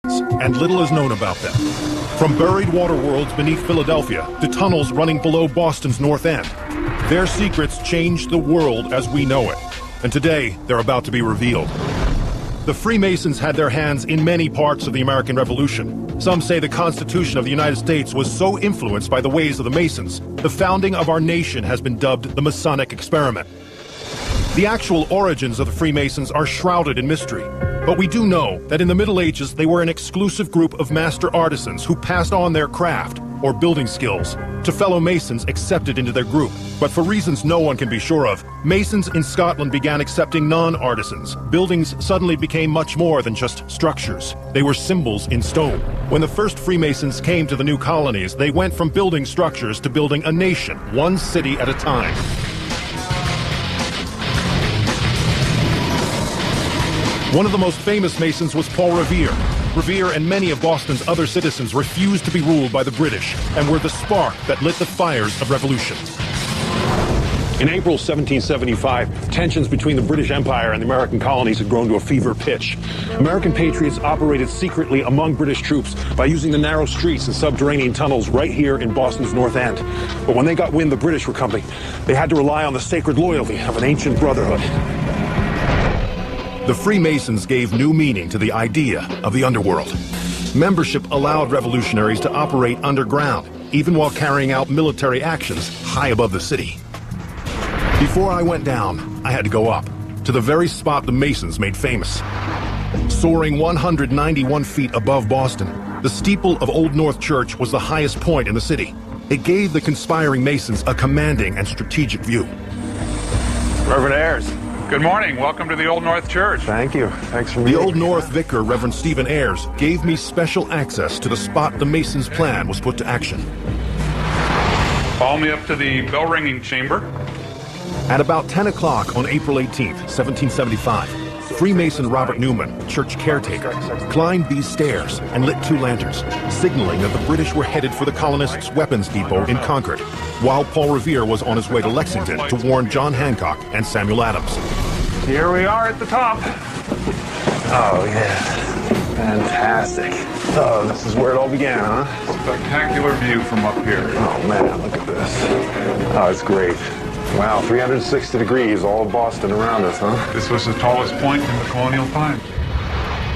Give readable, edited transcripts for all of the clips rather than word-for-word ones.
Freemasons, and little is known about them. From buried water worlds beneath Philadelphia to tunnels running below Boston's North End, their secrets changed the world as we know it, and today they're about to be revealed. The Freemasons had their hands in many parts of the American Revolution. Some say the Constitution of the United States was so influenced by the ways of the Masons, the founding of our nation has been dubbed the Masonic Experiment. The actual origins of the Freemasons are shrouded in mystery, but we do know that in the Middle Ages they were an exclusive group of master artisans who passed on their craft, or building skills, to fellow Masons accepted into their group. But for reasons no one can be sure of, Masons in Scotland began accepting non-artisans. Buildings suddenly became much more than just structures. They were symbols in stone. When the first Freemasons came to the new colonies, they went from building structures to building a nation, one city at a time. One of the most famous Masons was Paul Revere. Revere and many of Boston's other citizens refused to be ruled by the British and were the spark that lit the fires of revolution. In April 1775, tensions between the British Empire and the American colonies had grown to a fever pitch. American patriots operated secretly among British troops by using the narrow streets and subterranean tunnels right here in Boston's North End. But when they got wind the British were coming, they had to rely on the sacred loyalty of an ancient brotherhood. The Freemasons gave new meaning to the idea of the underworld. Membership allowed revolutionaries to operate underground, even while carrying out military actions high above the city. Before I went down, I had to go up, to the very spot the Masons made famous. Soaring 191 feet above Boston, the steeple of Old North Church was the highest point in the city. It gave the conspiring Masons a commanding and strategic view. Reverend Ayres. Good morning. Welcome to the Old North Church. Thank you. Thanks for meeting. The Old North Vicar, Reverend Stephen Ayres, gave me special access to the spot the Masons' plan was put to action. Follow me up to the bell-ringing chamber. At about 10 o'clock on April 18th, 1775, Freemason Robert Newman, church caretaker, climbed these stairs and lit 2 lanterns, signaling that the British were headed for the colonists' weapons depot in Concord, while Paul Revere was on his way to Lexington to warn John Hancock and Samuel Adams. Here we are at the top. Oh, yeah. Fantastic. Oh, this is where it all began, huh? Spectacular view from up here. Oh, man, look at this. Oh, it's great. Wow, 360 degrees, all of Boston around us, huh? This was the tallest point in the colonial times.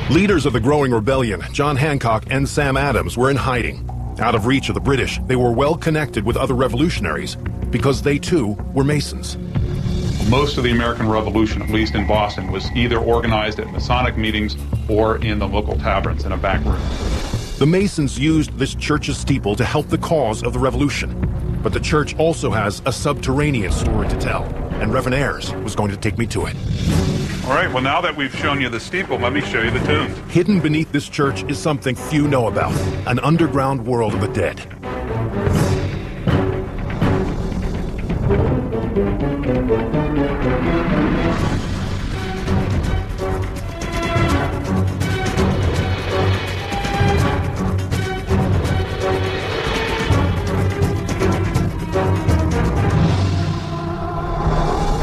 Leaders of the growing rebellion, John Hancock and Sam Adams, were in hiding. Out of reach of the British, they were well connected with other revolutionaries because they, too, were Masons. Most of the American Revolution, at least in Boston, was either organized at Masonic meetings or in the local taverns in a back room. The Masons used this church's steeple to help the cause of the revolution. But the church also has a subterranean story to tell, and Reverend Ayres was going to take me to it. All right, well, now that we've shown you the steeple, let me show you the tombs. Hidden beneath this church is something few know about, an underground world of the dead.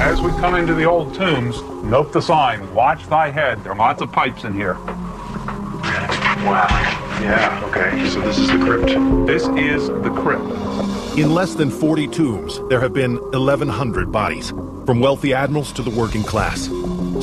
As we come into the old tombs, note the sign, watch thy head. There are lots of pipes in here. Wow. Yeah, okay. So this is the crypt. This is the crypt. In less than 40 tombs, there have been 1,100 bodies, from wealthy admirals to the working class.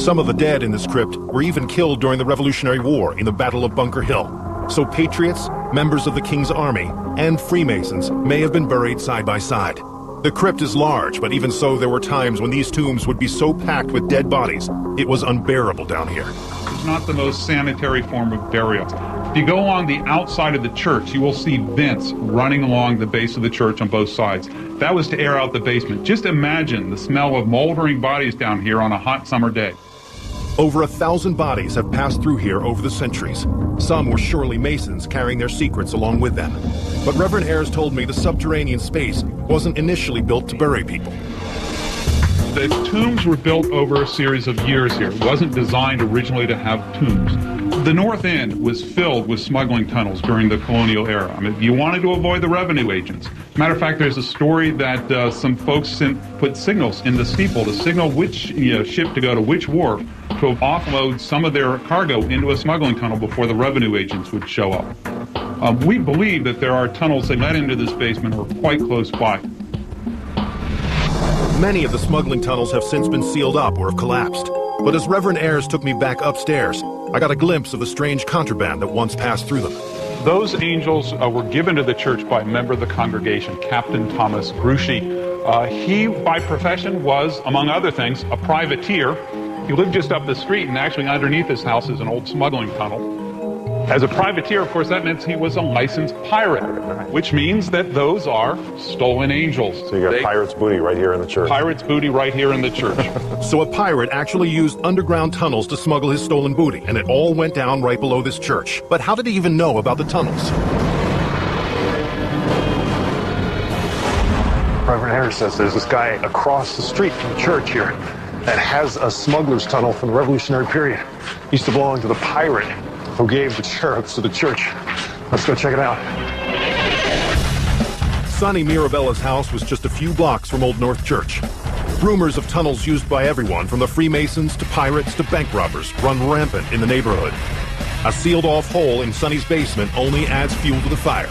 Some of the dead in this crypt were even killed during the Revolutionary War in the Battle of Bunker Hill. So patriots, members of the King's Army, and Freemasons may have been buried side by side. The crypt is large, but even so, there were times when these tombs would be so packed with dead bodies, it was unbearable down here. It's not the most sanitary form of burial. If you go along the outside of the church, you will see vents running along the base of the church on both sides. That was to air out the basement. Just imagine the smell of moldering bodies down here on a hot summer day. Over 1,000 bodies have passed through here over the centuries. Some were surely Masons carrying their secrets along with them. But Reverend Ayres told me the subterranean space wasn't initially built to bury people. The tombs were built over a series of years here. It wasn't designed originally to have tombs. The North End was filled with smuggling tunnels during the colonial era. I mean, you wanted to avoid the revenue agents. Matter of fact, there's a story that some folks put signals in the steeple to signal which ship to go to which wharf to offload some of their cargo into a smuggling tunnel before the revenue agents would show up. We believe that there are tunnels that led into this basement or quite close by. Many of the smuggling tunnels have since been sealed up or have collapsed. But as Reverend Ayres took me back upstairs, I got a glimpse of the strange contraband that once passed through them. Those angels were given to the church by a member of the congregation, Captain Thomas Gruchy. He, by profession, was, among other things, a privateer. He lived just up the street, and actually underneath his house is an old smuggling tunnel. As a privateer, of course, that meant he was a licensed pirate, which means that those are stolen angels. So you got pirate's booty right here in the church. Pirate's booty right here in the church. So a pirate actually used underground tunnels to smuggle his stolen booty, and it all went down right below this church. But how did he even know about the tunnels? Reverend Ayres says there's this guy across the street from the church here that has a smuggler's tunnel from the Revolutionary period. He used to belong to the pirate who gave the cherubs to the church. Let's go check it out. Sonny Mirabella's house was just a few blocks from Old North Church. Rumors of tunnels used by everyone from the Freemasons to pirates to bank robbers run rampant in the neighborhood. A sealed-off hole in Sonny's basement only adds fuel to the fire.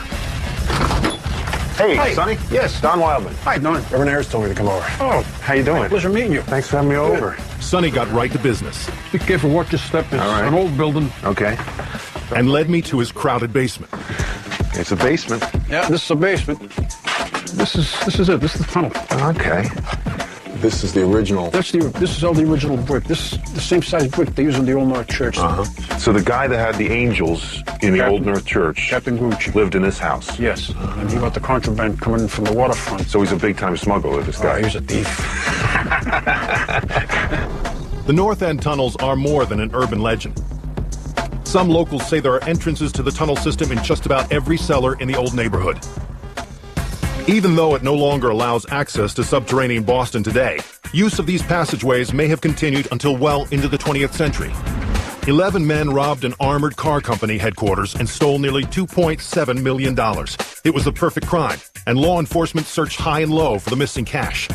Hey, Hi. Sonny. Yes. Don Wildman. Hi, Don. Reverend Ayres told me to come over. Oh, How you doing? pleasure meeting you. Thanks for having me over. Sonny got right to business Be careful what you step. It's All right. an old building. Okay. and led me to his crowded basement. It's a basement. Yeah, this is a basement. This is it. This is the tunnel. Okay. This is the original. This is all the original brick. This is the same size brick they use in the Old North Church. So the guy that had the angels in the Old North Church Captain Gucci. lived in this house. Yes, and he got the contraband coming in from the waterfront. So he's a big-time smuggler, this Oh, guy. he was a thief. The North End tunnels are more than an urban legend. Some locals say there are entrances to the tunnel system in just about every cellar in the old neighborhood. Even though it no longer allows access to subterranean Boston today, use of these passageways may have continued until well into the 20th century. 11 men robbed an armored car company headquarters and stole nearly $2.7 million. It was the perfect crime, and law enforcement searched high and low for the missing cash.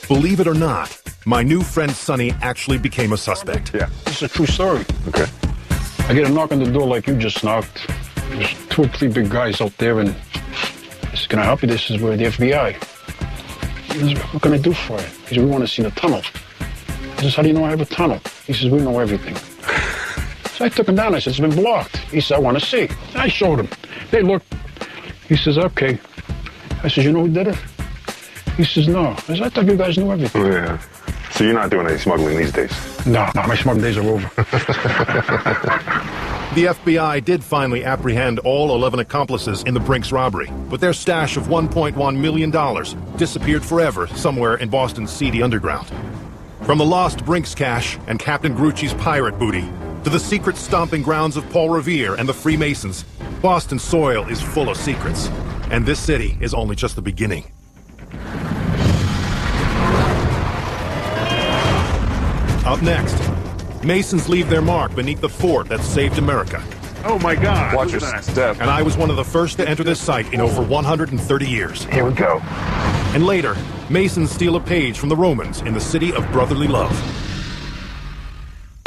Believe it or not, my new friend Sonny actually became a suspect. Yeah. This is a true story. Okay. I get a knock on the door like you just knocked. There's 2 or 3 big guys out there, and I said, "Can I help you? This is where the FBI." He says, "What can I do for you?" He said, "We want to see the tunnel." I says, "How do you know I have a tunnel?" He says, "We know everything." So I took him down. I said, "It's been blocked." He said, "I want to see." I showed him. They looked. He says, "Okay." I said, "You know who did it?" He says, "No." I said, "I thought you guys knew everything." Yeah. So you're not doing any smuggling these days? No, my smuggling days are over. The FBI did finally apprehend all 11 accomplices in the Brinks robbery, but their stash of $1.1 million disappeared forever somewhere in Boston's seedy underground. From the lost Brinks cash and Captain Grucci's pirate booty, to the secret stomping grounds of Paul Revere and the Freemasons, Boston's soil is full of secrets, and this city is only just the beginning. Up next, Masons leave their mark beneath the fort that saved America. Oh my God. Watch Look your at that. step. And I was one of the first to enter this site in over 130 years. Here we go. And later, Masons steal a page from the Romans in the city of brotherly love.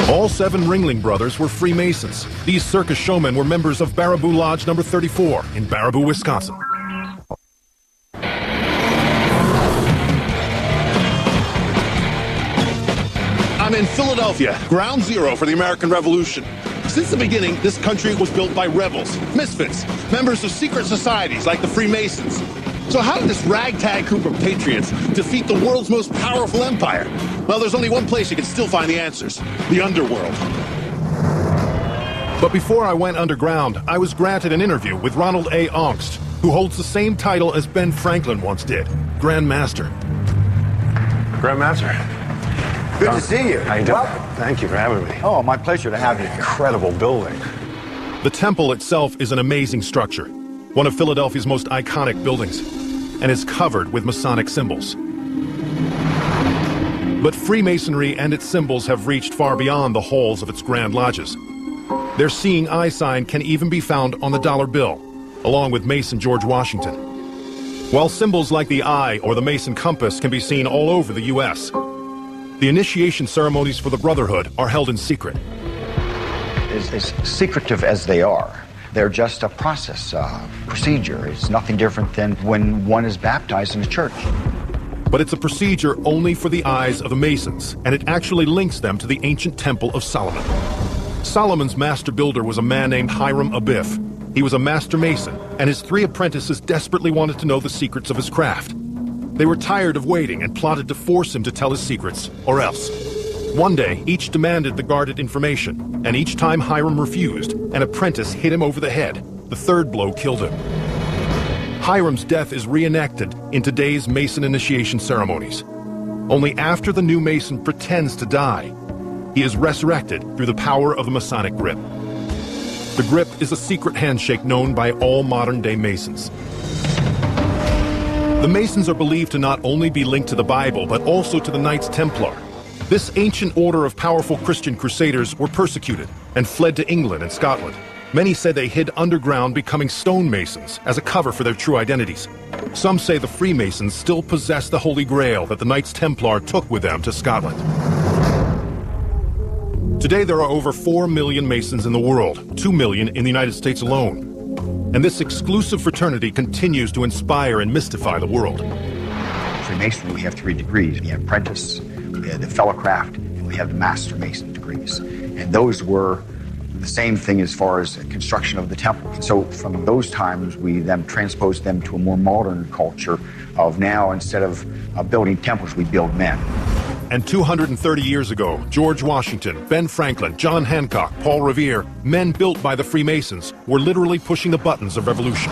All 7 Ringling brothers were Freemasons. These circus showmen were members of Baraboo Lodge number 34 in Baraboo, Wisconsin. I'm in Philadelphia, ground zero for the American Revolution. Since the beginning, this country was built by rebels, misfits, members of secret societies like the Freemasons. So how did this ragtag group of patriots defeat the world's most powerful empire? Well, there's only one place you can still find the answers: the Underworld. But before I went underground, I was granted an interview with Ronald A. Ongst, who holds the same title as Ben Franklin once did, Grand Master. Grandmaster. Good to see you. How you doing? Welcome. Thank you for having me. Oh, my pleasure to have you here. Incredible building. The temple itself is an amazing structure, one of Philadelphia's most iconic buildings, and is covered with Masonic symbols. But Freemasonry and its symbols have reached far beyond the halls of its grand lodges. Their seeing eye sign can even be found on the dollar bill, along with Mason George Washington. While symbols like the eye or the Mason compass can be seen all over the U.S., the initiation ceremonies for the Brotherhood are held in secret. As secretive as they are, they're just a process, procedure. It's nothing different than when one is baptized in a church. But it's a procedure only for the eyes of the Masons, and it actually links them to the ancient Temple of Solomon. Solomon's master builder was a man named Hiram Abiff. He was a master mason, and his 3 apprentices desperately wanted to know the secrets of his craft. They were tired of waiting and plotted to force him to tell his secrets, or else. One day, each demanded the guarded information, and each time Hiram refused, an apprentice hit him over the head. The 3rd blow killed him. Hiram's death is reenacted in today's Mason initiation ceremonies. Only after the new Mason pretends to die, he is resurrected through the power of the Masonic grip. The grip is a secret handshake known by all modern-day Masons. The Masons are believed to not only be linked to the Bible, but also to the Knights Templar. This ancient order of powerful Christian crusaders were persecuted and fled to England and Scotland. Many say they hid underground, becoming stonemasons as a cover for their true identities. Some say the Freemasons still possess the Holy Grail that the Knights Templar took with them to Scotland. Today there are over 4 million Masons in the world, 2 million in the United States alone. And this exclusive fraternity continues to inspire and mystify the world. Freemasonry, we have 3 degrees. We have apprentice, we have the fellowcraft, and we have the master mason degrees. And those were the same thing as far as construction of the temple. So from those times, we then transposed them to a more modern culture of now, instead of building temples, we build men. And 230 years ago, George Washington, Ben Franklin, John Hancock, Paul Revere, men built by the Freemasons, were literally pushing the buttons of revolution.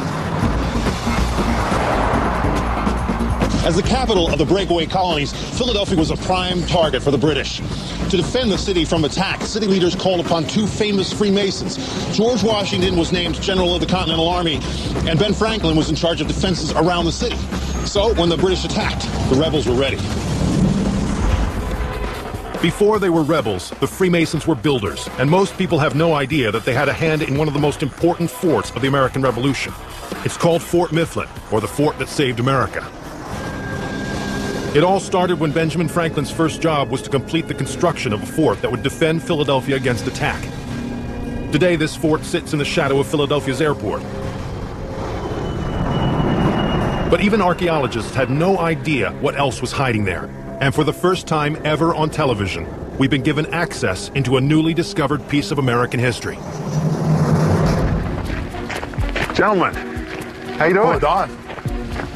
As the capital of the breakaway colonies, Philadelphia was a prime target for the British. To defend the city from attack, city leaders called upon 2 famous Freemasons. George Washington was named General of the Continental Army, and Ben Franklin was in charge of defenses around the city. So when the British attacked, the rebels were ready. Before they were rebels, the Freemasons were builders, and most people have no idea that they had a hand in one of the most important forts of the American Revolution. It's called Fort Mifflin, or the fort that saved America. It all started when Benjamin Franklin's first job was to complete the construction of a fort that would defend Philadelphia against attack. Today, this fort sits in the shadow of Philadelphia's airport. But even archaeologists had no idea what else was hiding there. And for the first time ever on television, we've been given access into a newly discovered piece of American history. Gentlemen, how you doing? Oh, Don.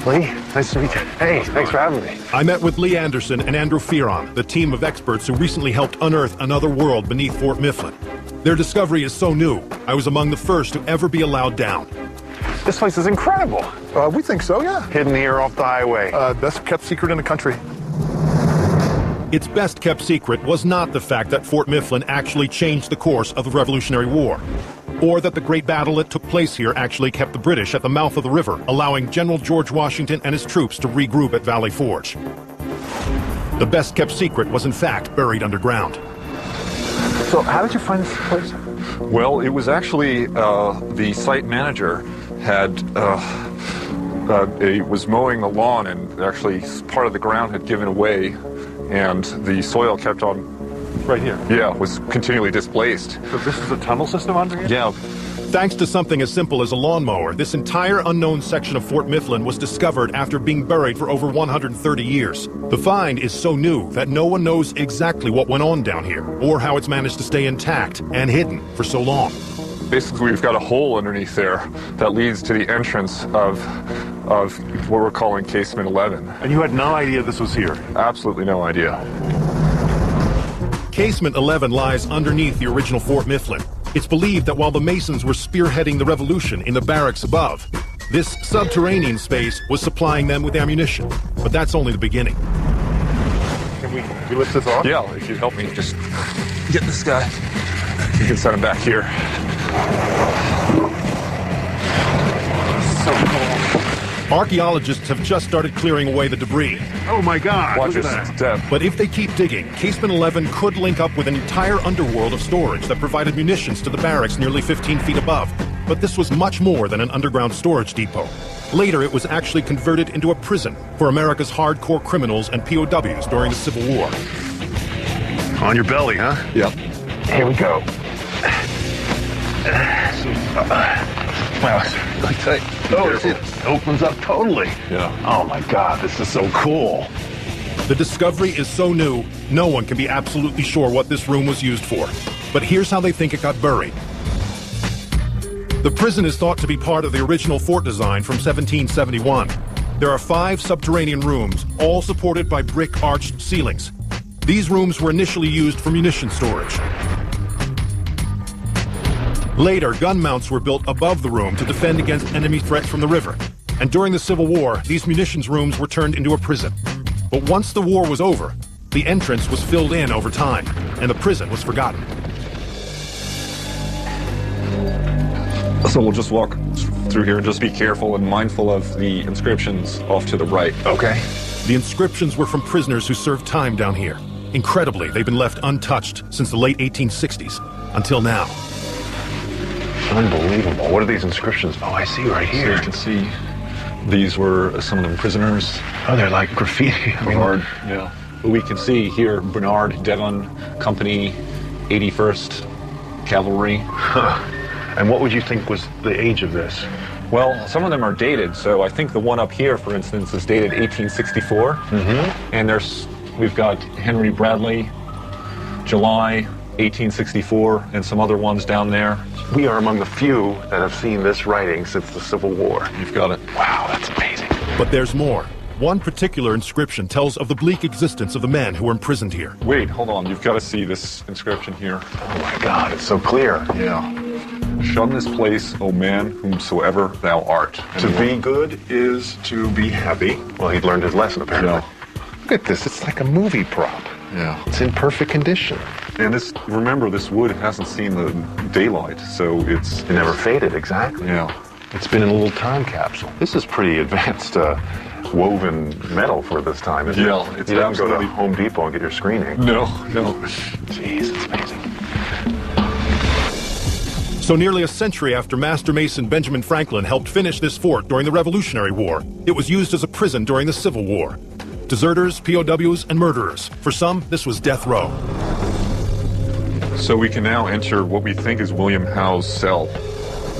Lee, nice to meet you. Hey, thanks for having me. I met with Lee Anderson and Andrew Fearon, the team of experts who recently helped unearth another world beneath Fort Mifflin. Their discovery is so new, I was among the first to ever be allowed down. This place is incredible. We think so, yeah. Hidden here off the highway. Best kept secret in the country. Its best kept secret was not the fact that Fort Mifflin actually changed the course of the Revolutionary War, or that the great battle that took place here actually kept the British at the mouth of the river, allowing General George Washington and his troops to regroup at Valley Forge. The best kept secret was in fact buried underground. So how did you find this place? Well, it was actually the site manager was mowing the lawn, and actually part of the ground had given away, and the soil kept on. Right here. Yeah, was continually displaced. So this is a tunnel system under here? Yeah. Thanks to something as simple as a lawnmower, this entire unknown section of Fort Mifflin was discovered after being buried for over 130 years. The find is so new that no one knows exactly what went on down here, or how it's managed to stay intact and hidden for so long. Basically, we've got a hole underneath there that leads to the entrance of what we're calling Casement 11. And you had no idea this was here? Absolutely no idea. Casement 11 lies underneath the original Fort Mifflin. It's believed that while the Masons were spearheading the revolution in the barracks above, this subterranean space was supplying them with ammunition. But that's only the beginning. Can we lift this off? Yeah, if you'd help me just get this guy. You can set him back here. So cool. Archaeologists have just started clearing away the debris. Oh my God! Watch Look this at that. step. But if they keep digging, Casement 11 could link up with an entire underworld of storage that provided munitions to the barracks nearly 15 feet above. But this was much more than an underground storage depot. Later, it was actually converted into a prison for America's hardcore criminals and POWs during the Civil War. On your belly, huh? Yep. Here we go. Wow, it's really tight. Oh, it opens up totally. Yeah. Oh my God, this is so cool. The discovery is so new, no one can be absolutely sure what this room was used for. But here's how they think it got buried. The prison is thought to be part of the original fort design from 1771. There are 5 subterranean rooms, all supported by brick arched ceilings. These rooms were initially used for munition storage. Later, gun mounts were built above the room to defend against enemy threat from the river. And during the Civil War, these munitions rooms were turned into a prison. But once the war was over, the entrance was filled in over time, and the prison was forgotten. So we'll just walk through here and just be careful and mindful of the inscriptions off to the right. Okay. The inscriptions were from prisoners who served time down here. Incredibly, they've been left untouched since the late 1860s, until now. Unbelievable. What are these inscriptions? Oh, I see right So here. you can see these were some of them prisoners. Oh, they're like graffiti. I mean, Bernard, yeah. But we can see here Bernard, Devon, Company, 81st Cavalry. and what would you think was the age of this? Well, some of them are dated. So I think the one up here, for instance, is dated 1864. Mm-hmm. And we've got Henry Bradley, July 1864, and some other ones down there. We are among the few that have seen this writing since the Civil War. You've got it. Wow, that's amazing. But there's more. One particular inscription tells of the bleak existence of the men who were imprisoned here. Wait, hold on. You've got to see this inscription here. Oh my God, it's so clear. Yeah. Shun this place, O man, whomsoever thou art. To be good is to be happy. Well, he'd learned his lesson, apparently. Yeah. Look at this. It's like a movie prop. Yeah. It's in perfect condition. And remember, this wood hasn't seen the daylight, so it's... It never faded, exactly. Yeah. It's been in a little time capsule. This is pretty advanced woven metal for this time, isn't it? Yeah, it's you don't go to absolutely- Home Depot and get your screening. No. Jeez, it's amazing. So nearly a century after Master Mason Benjamin Franklin helped finish this fort during the Revolutionary War, it was used as a prison during the Civil War. Deserters, POWs, and murderers. For some, this was death row. So we can now enter what we think is William Howe's cell.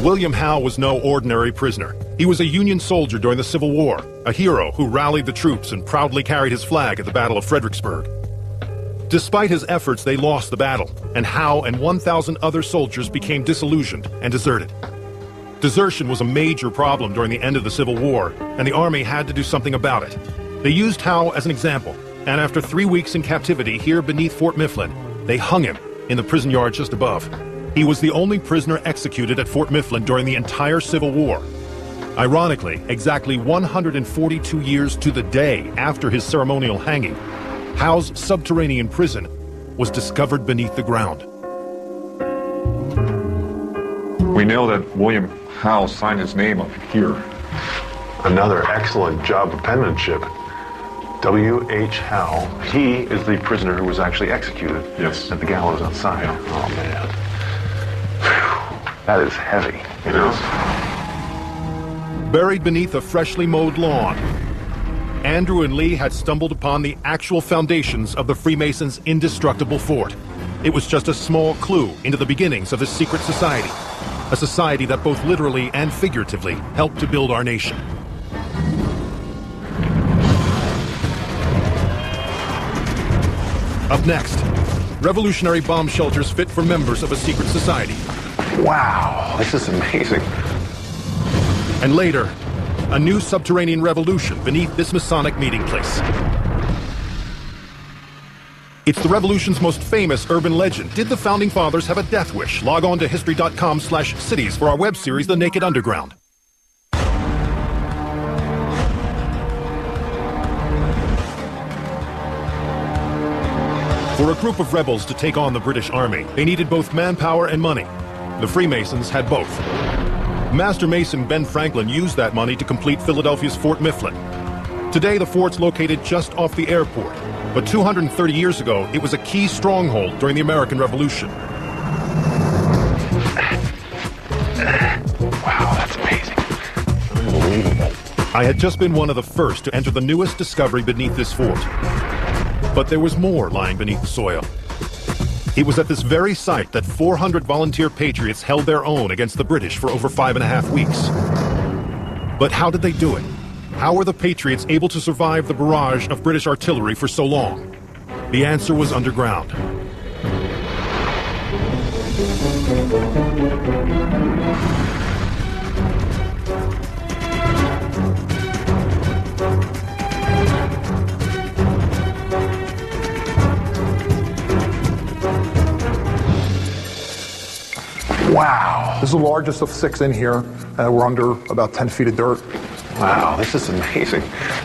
William Howe was no ordinary prisoner. He was a Union soldier during the Civil War, a hero who rallied the troops and proudly carried his flag at the Battle of Fredericksburg. Despite his efforts, they lost the battle, and Howe and 1,000 other soldiers became disillusioned and deserted. Desertion was a major problem during the end of the Civil War, and the Army had to do something about it. They used Howe as an example, and after 3 weeks in captivity here beneath Fort Mifflin, they hung him in the prison yard just above. He was the only prisoner executed at Fort Mifflin during the entire Civil War. Ironically, exactly 142 years to the day after his ceremonial hanging, Howe's subterranean prison was discovered beneath the ground. We know that William Howe signed his name up here. Another excellent job of penmanship. W.H. Howe. He is the prisoner who was actually executed Yes. at the gallows outside. Oh, man. Whew. That is heavy, you know? Buried beneath a freshly mowed lawn, Andrew and Lee had stumbled upon the actual foundations of the Freemasons' indestructible fort. It was just a small clue into the beginnings of this secret society, a society that both literally and figuratively helped to build our nation. Up next, revolutionary bomb shelters fit for members of a secret society. Wow, this is amazing. And later, a new subterranean revolution beneath this Masonic meeting place. It's the revolution's most famous urban legend. Did the Founding Fathers have a death wish? Log on to history.com/cities for our web series, The Naked Underground. For a group of rebels to take on the British Army, they needed both manpower and money. The Freemasons had both. Master Mason Ben Franklin used that money to complete Philadelphia's Fort Mifflin. Today, the fort's located just off the airport, but 230 years ago, it was a key stronghold during the American Revolution. Wow, that's amazing. Unbelievable. I had just been one of the first to enter the newest discovery beneath this fort. But there was more lying beneath the soil. It was at this very site that 400 volunteer patriots held their own against the British for over 5.5 weeks. But how did they do it? How were the patriots able to survive the barrage of British artillery for so long? The answer was underground. Wow. This is the largest of 6 in here. We're under about 10 feet of dirt. Wow, this is amazing.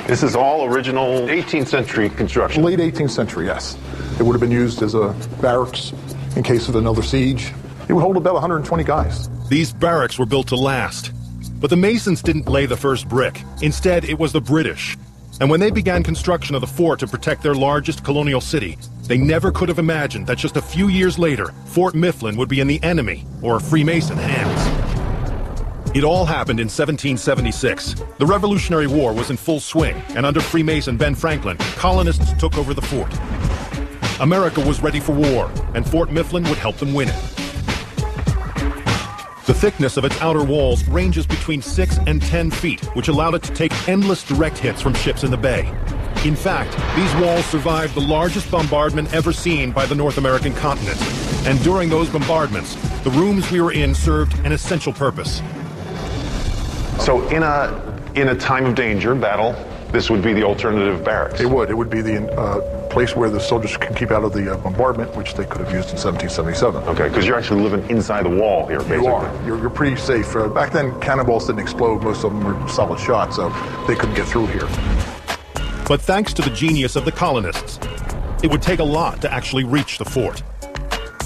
This is all original 18th century construction. Late 18th century, yes. It would have been used as a barracks in case of another siege. It would hold about 120 guys. These barracks were built to last. But the Masons didn't lay the first brick. Instead, it was the British. And when they began construction of the fort to protect their largest colonial city, they never could have imagined that just a few years later, Fort Mifflin would be in the enemy, or Freemason hands. It all happened in 1776. The Revolutionary War was in full swing, and under Freemason Ben Franklin, colonists took over the fort. America was ready for war, and Fort Mifflin would help them win it. The thickness of its outer walls ranges between 6 and 10 feet, which allowed it to take endless direct hits from ships in the bay. In fact, these walls survived the largest bombardment ever seen by the North American continent. And during those bombardments, the rooms we were in served an essential purpose. So in a time of danger, battle, this would be the alternative barracks. It would be the place where the soldiers can keep out of the bombardment, which they could have used in 1777. Okay, because you're actually living inside the wall here, basically. You are. You're pretty safe. Back then, cannonballs didn't explode. Most of them were solid shots, so they couldn't get through here. But thanks to the genius of the colonists, it would take a lot to actually reach the fort.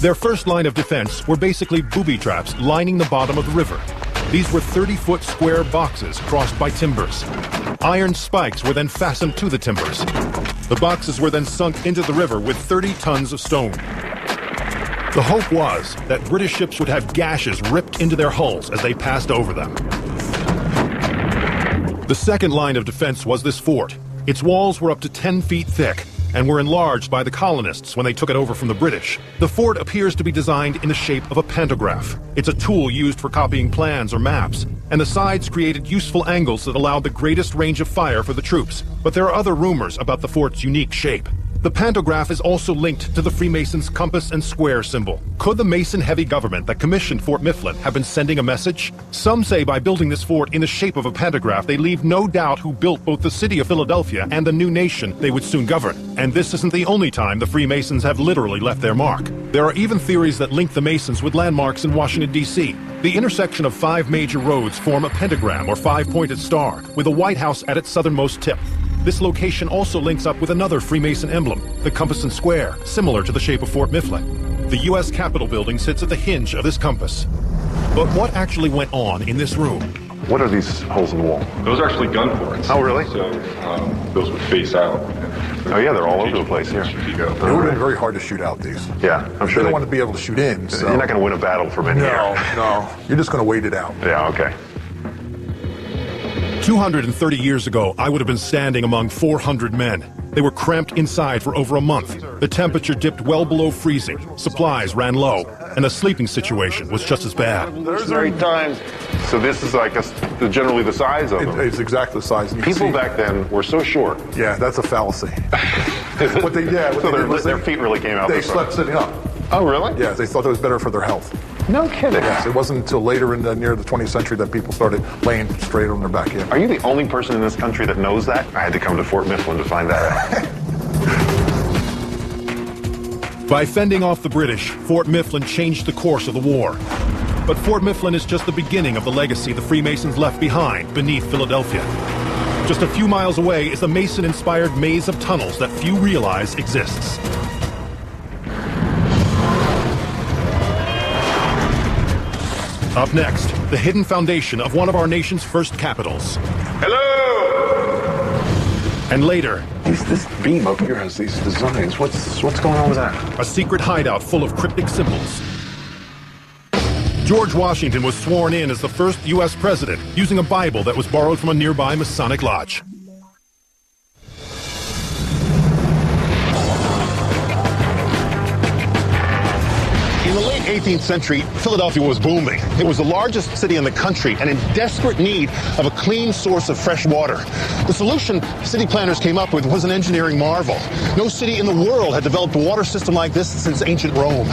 Their first line of defense were basically booby traps lining the bottom of the river. These were 30-foot square boxes crossed by timbers. Iron spikes were then fastened to the timbers. The boxes were then sunk into the river with 30 tons of stone. The hope was that British ships would have gashes ripped into their hulls as they passed over them. The second line of defense was this fort. Its walls were up to 10 feet thick and were enlarged by the colonists when they took it over from the British. The fort appears to be designed in the shape of a pantograph. It's a tool used for copying plans or maps, and the sides created useful angles that allowed the greatest range of fire for the troops. But there are other rumors about the fort's unique shape. The pantograph is also linked to the Freemasons' compass and square symbol. Could the Mason-heavy government that commissioned Fort Mifflin have been sending a message? Some say by building this fort in the shape of a pantograph, they leave no doubt who built both the city of Philadelphia and the new nation they would soon govern. And this isn't the only time the Freemasons have literally left their mark. There are even theories that link the Masons with landmarks in Washington, D.C. The intersection of 5 major roads form a pentagram or 5-pointed star, with the White House at its southernmost tip. This location also links up with another Freemason emblem, the compass and square, similar to the shape of Fort Mifflin. The U.S. Capitol building sits at the hinge of this compass. But what actually went on in this room? What are these holes in the wall? Those are actually gun ports. Oh, really? So those would face out. Oh, yeah, they're all over the place here. It would have been very hard to shoot out these. Yeah, I'm sure they don't want to be able to shoot in. So. You're not going to win a battle from in here. No. You're just going to wait it out. Yeah, okay. 230 years ago, I would have been standing among 400 men. They were cramped inside for over a month. The temperature dipped well below freezing, supplies ran low, and the sleeping situation was just as bad. There's great times. So this is like generally the size of them. It's exactly the size. People back then were so short. Yeah, that's a fallacy. So their feet really came out. They slept sitting up. Oh, really? Yeah, they thought it was better for their health. No kidding. Yes, it wasn't until later near the 20th century that people started laying straight on their back. Yeah. Are you the only person in this country that knows that? I had to come to Fort Mifflin to find that out. By fending off the British, Fort Mifflin changed the course of the war. But Fort Mifflin is just the beginning of the legacy the Freemasons left behind beneath Philadelphia. Just a few miles away is the Mason-inspired maze of tunnels that few realize exists. Up next, the hidden foundation of one of our nation's first capitals. Hello! And later, This beam up here has these designs. What's going on with that? a secret hideout full of cryptic symbols. George Washington was sworn in as the first U.S. president using a Bible that was borrowed from a nearby Masonic lodge. In the late 18th century, Philadelphia was booming. It was the largest city in the country and in desperate need of a clean source of fresh water. The solution city planners came up with was an engineering marvel. No city in the world had developed a water system like this since ancient Rome.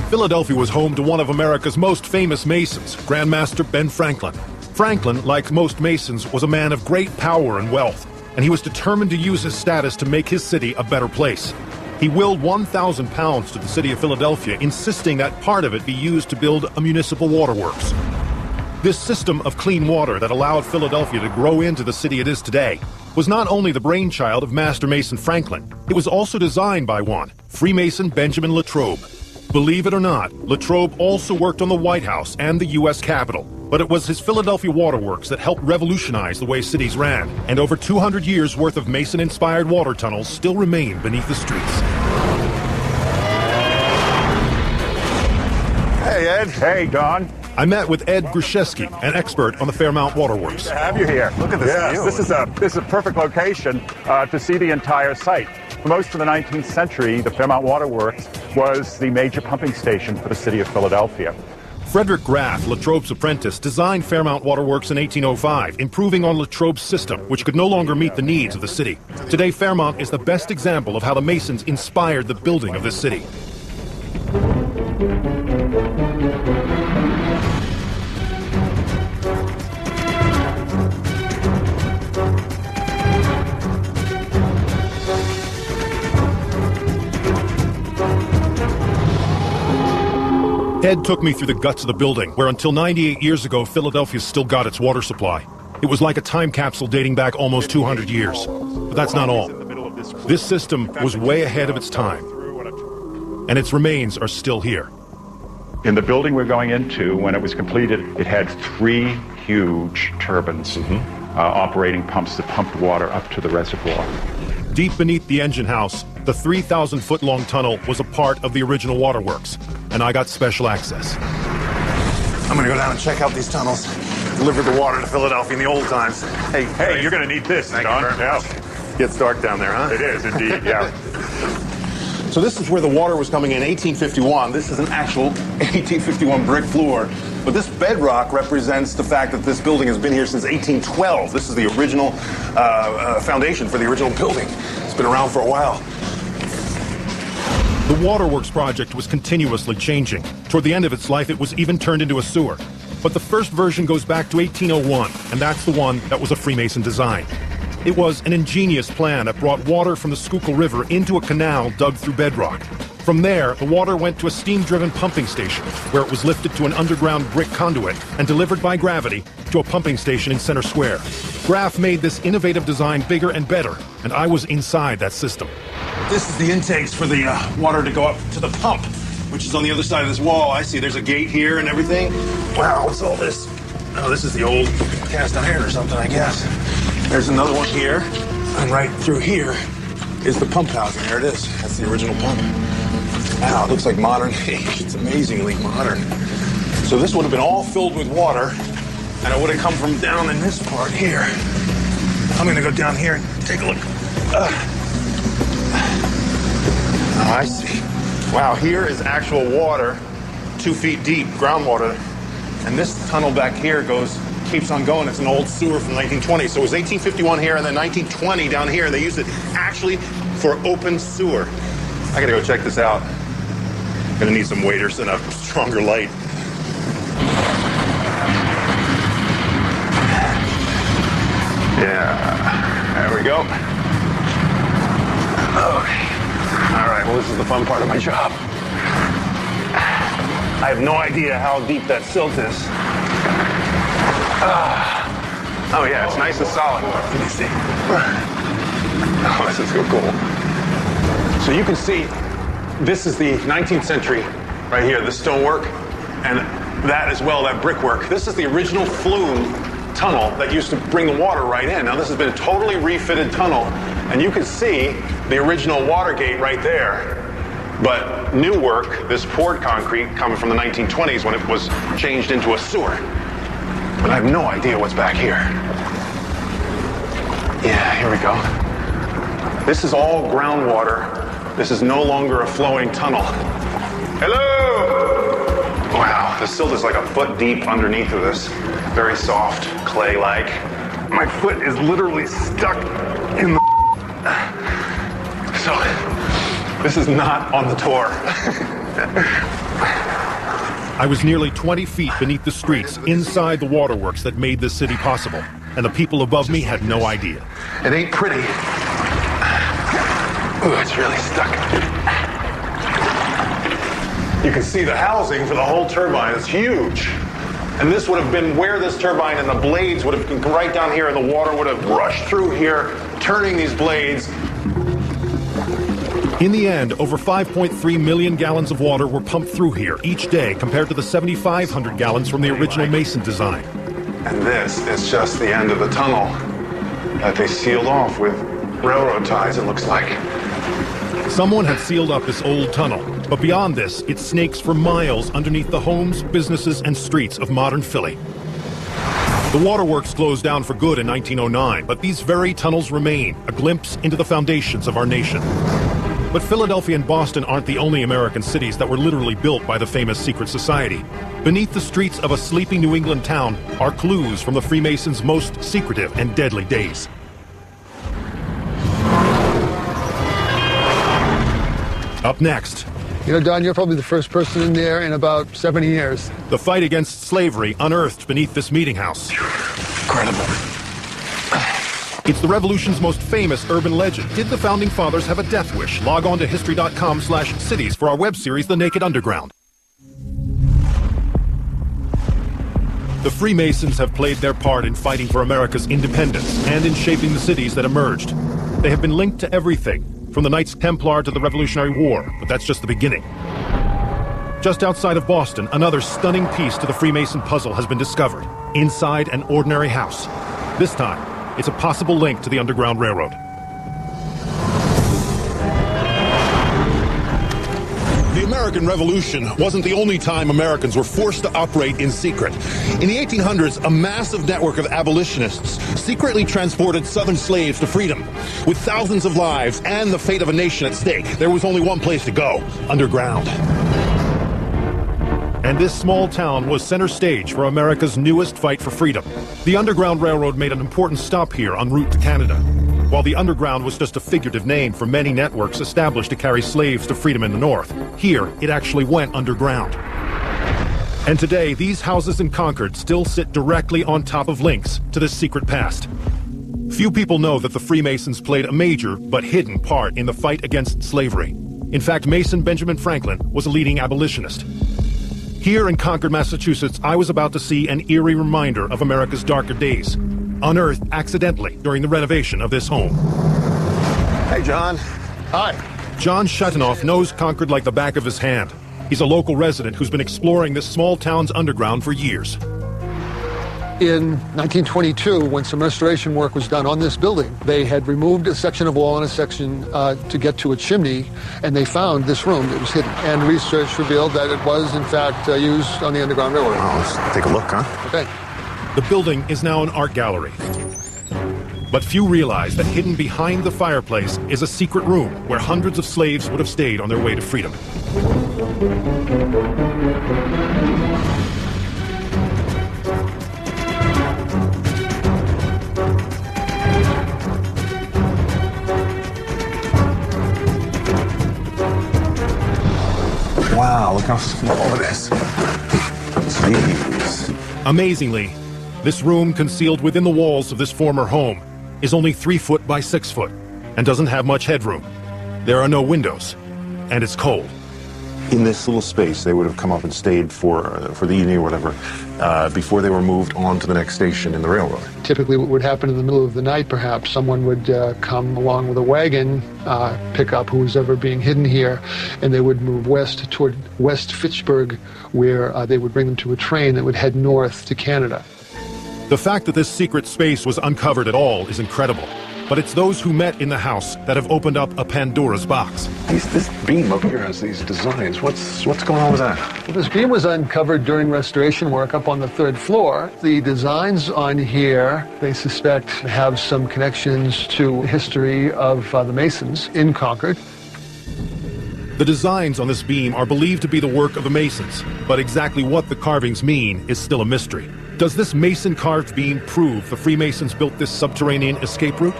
Philadelphia was home to one of America's most famous Masons, Grandmaster Ben Franklin. Franklin, like most Masons, was a man of great power and wealth, and he was determined to use his status to make his city a better place. He willed 1,000 pounds to the city of Philadelphia, insisting that part of it be used to build a municipal waterworks. This system of clean water that allowed Philadelphia to grow into the city it is today was not only the brainchild of Master Mason Franklin, it was also designed by one, Freemason Benjamin Latrobe. Believe it or not, Latrobe also worked on the White House and the U.S. Capitol, but it was his Philadelphia waterworks that helped revolutionize the way cities ran, and over 200 years worth of Mason-inspired water tunnels still remain beneath the streets. Hey, Ed. Hey, Don. I met with Ed Gruszewski, an expert on the Fairmount Waterworks. Good to have you here. Look at this view. This is a perfect location to see the entire site. For most of the 19th century, the Fairmount Waterworks was the major pumping station for the city of Philadelphia. Frederick Graff, Latrobe's apprentice, designed Fairmount Waterworks in 1805, improving on Latrobe's system, which could no longer meet the needs of the city. Today, Fairmount is the best example of how the Masons inspired the building of this city. Ed took me through the guts of the building, where until 98 years ago, Philadelphia still got its water supply. It was like a time capsule dating back almost 200 years. But that's not all. This system was way ahead of its time, and its remains are still here. In the building we're going into, when it was completed, it had 3 huge turbines operating pumps that pumped water up to the reservoir. Deep beneath the engine house, the 3,000-foot-long tunnel was a part of the original waterworks, and I got special access. I'm gonna go down and check out these tunnels. Delivered the water to Philadelphia in the old times. Hey, you're going to need this, Don. Gets dark down there, huh? It is, indeed, yeah. So this is where the water was coming in 1851. This is an actual 1851 brick floor. But this bedrock represents the fact that this building has been here since 1812. This is the original foundation for the original building. It's been around for a while. The Waterworks project was continuously changing. Toward the end of its life, it was even turned into a sewer. But the first version goes back to 1801, and that's the one that was a Freemason design. It was an ingenious plan that brought water from the Schuylkill River into a canal dug through bedrock. From there, the water went to a steam-driven pumping station, where it was lifted to an underground brick conduit and delivered by gravity to a pumping station in Center Square. Graff made this innovative design bigger and better, and I was inside that system. This is the intakes for the water to go up to the pump, which is on the other side of this wall. I see there's a gate here and everything. Wow, what's all this? Oh, this is the old cast iron or something, I guess. There's another one here, and right through here is the pump housing. There it is. That's the original pump. Wow, it looks like modern age. It's amazingly modern. So this would have been all filled with water, and it would have come from down in this part here. I'm going to go down here and take a look. Oh, I see. Wow, here is actual water, 2 feet deep, groundwater. And this tunnel back here keeps on going. It's an old sewer from 1920. So it was 1851 here, and then 1920 down here. They used it actually for open sewer. I gotta go check this out. Gonna need some waders and a stronger light. Yeah, there we go. Okay. All right, well, this is the fun part of my job. I have no idea how deep that silt is. Oh, yeah, it's nice and solid. Let me see. Oh, this is so cool. So you can see, this is the 19th century right here, this stonework. and that as well, that brickwork. This is the original flume tunnel that used to bring the water right in. Now this has been a totally refitted tunnel, and you can see the original water gate right there. But new work, this poured concrete coming from the 1920s when it was changed into a sewer. But I have no idea what's back here. Yeah, here we go. This is all groundwater. This is no longer a flowing tunnel. Hello! Wow, the silt is like a foot deep underneath of this. Very soft, clay-like. My foot is literally stuck in the... So, this is not on the tour. I was nearly 20 feet beneath the streets, inside the waterworks that made this city possible, and the people above me had no idea. It ain't pretty. Ooh, it's really stuck. You can see the housing for the whole turbine is huge. And this would have been where this turbine and the blades would have been right down here, and the water would have rushed through here, turning these blades. In the end, over 5.3 million gallons of water were pumped through here each day, compared to the 7,500 gallons from the original Mason design. And this is just the end of the tunnel that they sealed off with railroad ties, it looks like. Someone had sealed up this old tunnel, but beyond this, it snakes for miles underneath the homes, businesses, and streets of modern Philly. The waterworks closed down for good in 1909, but these very tunnels remain, a glimpse into the foundations of our nation. But Philadelphia and Boston aren't the only American cities that were literally built by the famous secret society. Beneath the streets of a sleepy New England town are clues from the Freemasons' most secretive and deadly days. Up next. You know, Don, you're probably the first person in there in about 70 years. The fight against slavery unearthed beneath this meeting house. Incredible. It's the Revolution's most famous urban legend. Did the Founding Fathers have a death wish? Log on to history.com/cities for our web series, The Naked Underground. The Freemasons have played their part in fighting for America's independence and in shaping the cities that emerged. They have been linked to everything, from the Knights Templar to the Revolutionary War, but that's just the beginning. Just outside of Boston, another stunning piece to the Freemason puzzle has been discovered, inside an ordinary house. This time, it's a possible link to the Underground Railroad. The American Revolution wasn't the only time Americans were forced to operate in secret. In the 1800s, a massive network of abolitionists secretly transported Southern slaves to freedom. With thousands of lives and the fate of a nation at stake, there was only one place to go: underground. And this small town was center stage for America's newest fight for freedom. The Underground Railroad made an important stop here en route to Canada. While the Underground was just a figurative name for many networks established to carry slaves to freedom in the North, here it actually went underground. And today, these houses in Concord still sit directly on top of links to this secret past. Few people know that the Freemasons played a major but hidden part in the fight against slavery. In fact, Mason Benjamin Franklin was a leading abolitionist. Here in Concord, Massachusetts, I was about to see an eerie reminder of America's darker days, unearthed accidentally during the renovation of this home. Hey, John. Hi. John Shuttenoff knows Concord like the back of his hand. He's a local resident who's been exploring this small town's underground for years. In 1922, when some restoration work was done on this building, they had removed a section of wall and a section to get to a chimney, and they found this room that was hidden. And research revealed that it was, in fact, used on the Underground Railroad. Oh, let's take a look, huh? Okay. The building is now an art gallery. But few realize that hidden behind the fireplace is a secret room where hundreds of slaves would have stayed on their way to freedom. Wow, look how small it is. Jeez. Amazingly, this room concealed within the walls of this former home is only 3 foot by 6 foot and doesn't have much headroom. There are no windows, and it's cold. in this little space. They would have come up and stayed for the evening or whatever before they were moved on to the next station in the railroad. Typically what would happen in the middle of the night, perhaps, someone would come along with a wagon, pick up who was ever being hidden here, and they would move west toward West Fitchburg, where they would bring them to a train that would head north to Canada. The fact that this secret space was uncovered at all is incredible. But it's those who met in the house that have opened up a Pandora's box. This beam up here has these designs. What's going on with that? Well, this beam was uncovered during restoration work up on the 3rd floor. The designs on here, they suspect, have some connections to the history of the Masons in Concord. The designs on this beam are believed to be the work of the Masons, but exactly what the carvings mean is still a mystery. Does this Mason-carved beam prove the Freemasons built this subterranean escape route?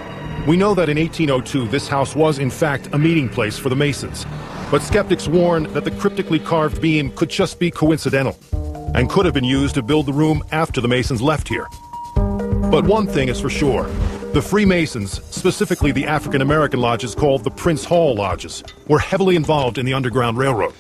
We know that in 1802, this house was in fact a meeting place for the Masons, but skeptics warn that the cryptically carved beam could just be coincidental and could have been used to build the room after the Masons left here. But one thing is for sure, the Freemasons, specifically the African-American lodges called the Prince Hall Lodges, were heavily involved in the Underground Railroad.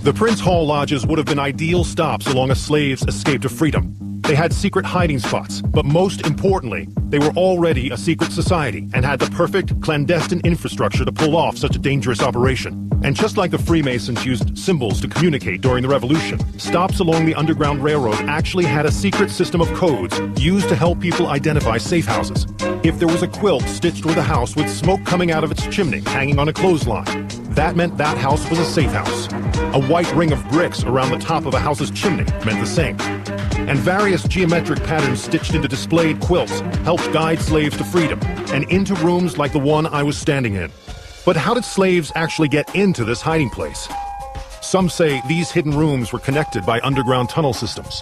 The Prince Hall Lodges would have been ideal stops along a slave's escape to freedom. They had secret hiding spots, but most importantly, they were already a secret society and had the perfect clandestine infrastructure to pull off such a dangerous operation. And just like the Freemasons used symbols to communicate during the Revolution, stops along the Underground Railroad actually had a secret system of codes used to help people identify safe houses. If there was a quilt stitched with a house with smoke coming out of its chimney hanging on a clothesline, that meant that house was a safe house. A white ring of bricks around the top of a house's chimney meant the same. And various geometric patterns stitched into displayed quilts helped guide slaves to freedom and into rooms like the one I was standing in. But how did slaves actually get into this hiding place? Some say these hidden rooms were connected by underground tunnel systems.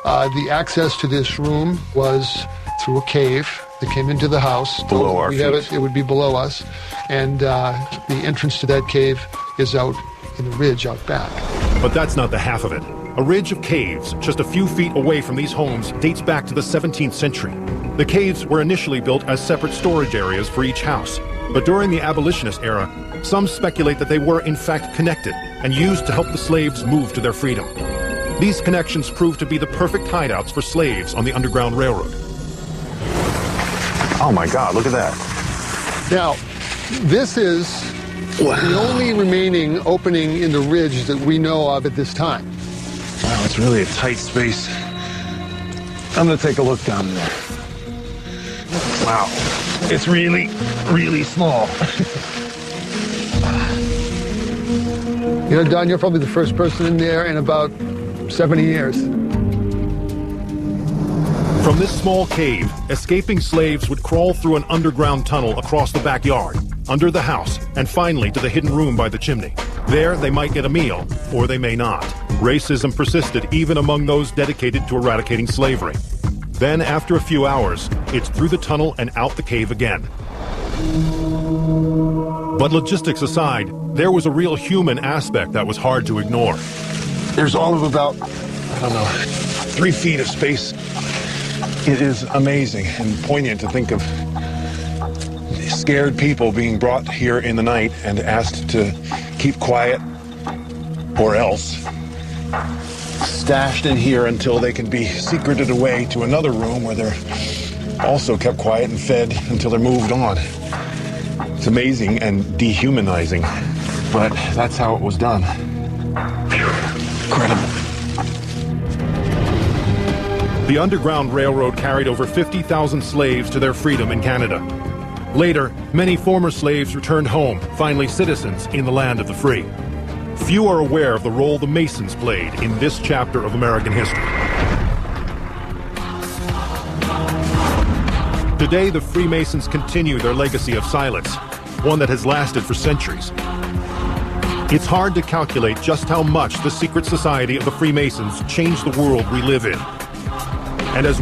The access to this room was through a cave that came into the house. Below our feet. It would be below us. And the entrance to that cave is out in the ridge out back. But that's not the half of it. A ridge of caves just a few feet away from these homes dates back to the 17th century. The caves were initially built as separate storage areas for each house. But during the abolitionist era, some speculate that they were in fact connected and used to help the slaves move to their freedom. These connections proved to be the perfect hideouts for slaves on the Underground Railroad. Oh my God, look at that. Now, this is the only remaining opening in the ridge that we know of at this time. Wow, it's really a tight space. I'm gonna take a look down there. Wow, it's really, really small. You know, Don, you're probably the first person in there in about 70 years. From this small cave, escaping slaves would crawl through an underground tunnel across the backyard, under the house, and finally to the hidden room by the chimney. There, they might get a meal, or they may not. Racism persisted even among those dedicated to eradicating slavery. Then, after a few hours, it's through the tunnel and out the cave again. But logistics aside, there was a real human aspect that was hard to ignore. There's all of about, 3 feet of space. It is amazing and poignant to think of scared people being brought here in the night and asked to keep quiet or else stashed in here until they can be secreted away to another room where they're also kept quiet and fed until they're moved on. It's amazing and dehumanizing, but that's how it was done. Incredible. The Underground Railroad carried over 50,000 slaves to their freedom in Canada. Later, many former slaves returned home, finally citizens in the land of the free. Few are aware of the role the Masons played in this chapter of American history. Today, the Freemasons continue their legacy of silence, one that has lasted for centuries. It's hard to calculate just how much the secret society of the Freemasons changed the world we live in. And as